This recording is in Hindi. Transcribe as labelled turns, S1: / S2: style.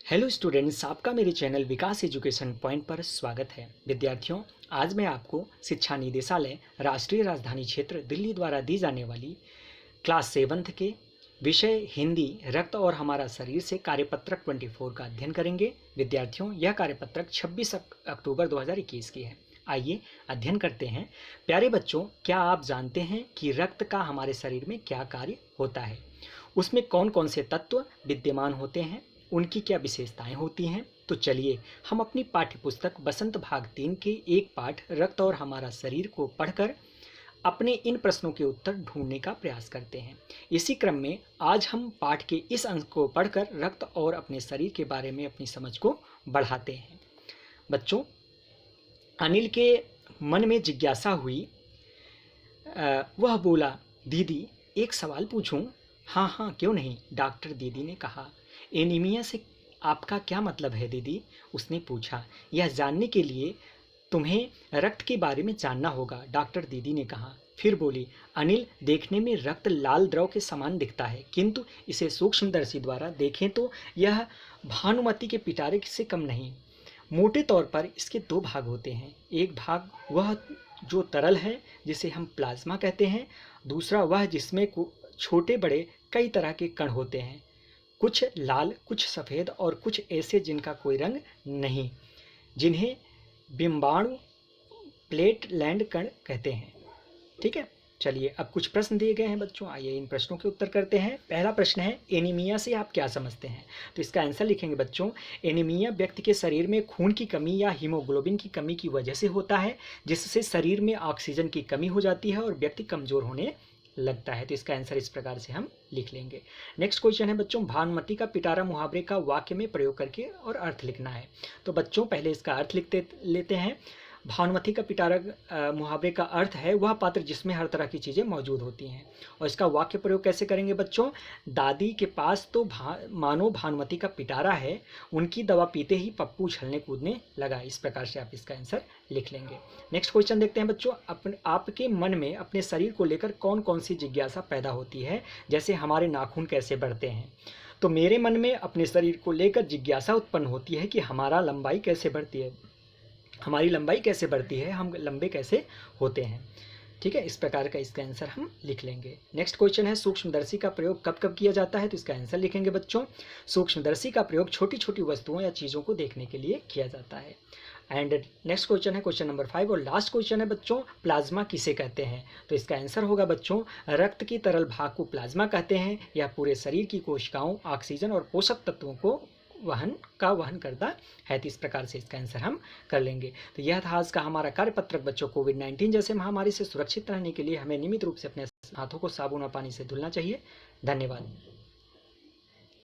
S1: हेलो स्टूडेंट्स, आपका मेरे चैनल विकास एजुकेशन पॉइंट पर स्वागत है। विद्यार्थियों, आज मैं आपको शिक्षा निदेशालय राष्ट्रीय राजधानी क्षेत्र दिल्ली द्वारा दी जाने वाली क्लास 7th के विषय हिंदी रक्त और हमारा शरीर से कार्यपत्रक 24 का अध्ययन करेंगे। विद्यार्थियों, यह कार्यपत्रक 26 अक्टूबर 2021 की है। आइए अध्ययन करते हैं। प्यारे बच्चों, क्या आप जानते हैं कि रक्त का हमारे शरीर में क्या कार्य होता है? उसमें कौन कौन से तत्व विद्यमान होते हैं, उनकी क्या विशेषताएं होती हैं? तो चलिए हम अपनी पाठ्यपुस्तक बसंत भाग 3 के एक पाठ रक्त और हमारा शरीर को पढ़कर अपने इन प्रश्नों के उत्तर ढूंढने का प्रयास करते हैं। इसी क्रम में आज हम पाठ के इस अंश को पढ़कर रक्त और अपने शरीर के बारे में अपनी समझ को बढ़ाते हैं। बच्चों, अनिल के मन में जिज्ञासा हुई। वह बोला, दीदी एक सवाल पूछूं? हाँ हाँ, क्यों नहीं, डॉक्टर दीदी ने कहा। एनीमिया से आपका क्या मतलब है दीदी? उसने पूछा। यह जानने के लिए तुम्हें रक्त के बारे में जानना होगा, डॉक्टर दीदी ने कहा। फिर बोली, अनिल, देखने में रक्त लाल द्रव के समान दिखता है, किंतु इसे सूक्ष्मदर्शी द्वारा देखें तो यह भानुमति के पिटारे से कम नहीं। मोटे तौर पर इसके दो भाग होते हैं। एक भाग वह जो तरल है, जिसे हम प्लाज्मा कहते हैं। दूसरा वह जिसमें छोटे बड़े कई तरह के कण होते हैं, कुछ लाल, कुछ सफ़ेद और कुछ ऐसे जिनका कोई रंग नहीं, जिन्हें बिंबाणु प्लेटलैंड कण कहते हैं। ठीक है, चलिए अब कुछ प्रश्न दिए गए हैं बच्चों, आइए इन प्रश्नों के उत्तर करते हैं। पहला प्रश्न है, एनीमिया से आप क्या समझते हैं? तो इसका आंसर लिखेंगे बच्चों। एनीमिया व्यक्ति के शरीर में खून की कमी या हीमोग्लोबिन की कमी की वजह से होता है, जिससे शरीर में ऑक्सीजन की कमी हो जाती है और व्यक्ति कमजोर होने लगता है। तो इसका आंसर इस प्रकार से हम लिख लेंगे। नेक्स्ट क्वेश्चन है बच्चों, भानुमति का पिटारा मुहावरे का वाक्य में प्रयोग करके और अर्थ लिखना है। तो बच्चों पहले इसका अर्थ लेते हैं। भानुमति का पिटारा मुहावरे का अर्थ है वह पात्र जिसमें हर तरह की चीज़ें मौजूद होती हैं। और इसका वाक्य प्रयोग कैसे करेंगे बच्चों? दादी के पास तो मानो भानुमति का पिटारा है, उनकी दवा पीते ही पप्पू उछलने कूदने लगा। इस प्रकार से आप इसका आंसर लिख लेंगे। नेक्स्ट क्वेश्चन देखते हैं बच्चों, आपके मन में अपने शरीर को लेकर कौन कौन सी जिज्ञासा पैदा होती है? जैसे हमारे नाखून कैसे बढ़ते हैं। तो मेरे मन में अपने शरीर को लेकर जिज्ञासा उत्पन्न होती है कि हमारी लंबाई कैसे बढ़ती है, हम लंबे कैसे होते हैं। ठीक है, इस प्रकार का इसका आंसर हम लिख लेंगे। नेक्स्ट क्वेश्चन है, सूक्ष्मदर्शी का प्रयोग कब कब किया जाता है? तो इसका आंसर लिखेंगे बच्चों। सूक्ष्मदर्शी का प्रयोग छोटी छोटी वस्तुओं या चीज़ों को देखने के लिए किया जाता है। एंड नेक्स्ट क्वेश्चन है क्वेश्चन नंबर 5 और लास्ट क्वेश्चन है बच्चों, प्लाज्मा किसे कहते हैं? तो इसका आंसर होगा बच्चों, रक्त की तरल भाग को प्लाज्मा कहते हैं। यह पूरे शरीर की कोशिकाओं, ऑक्सीजन और पोषक तत्वों को वहन करता है। तो इस प्रकार से इसका आंसर हम कर लेंगे। तो यह था आज का हमारा कार्यपत्रक बच्चों। कोविड-19 जैसे महामारी से सुरक्षित रहने के लिए हमें नियमित रूप से अपने हाथों को साबुन और पानी से धुलना चाहिए। धन्यवाद।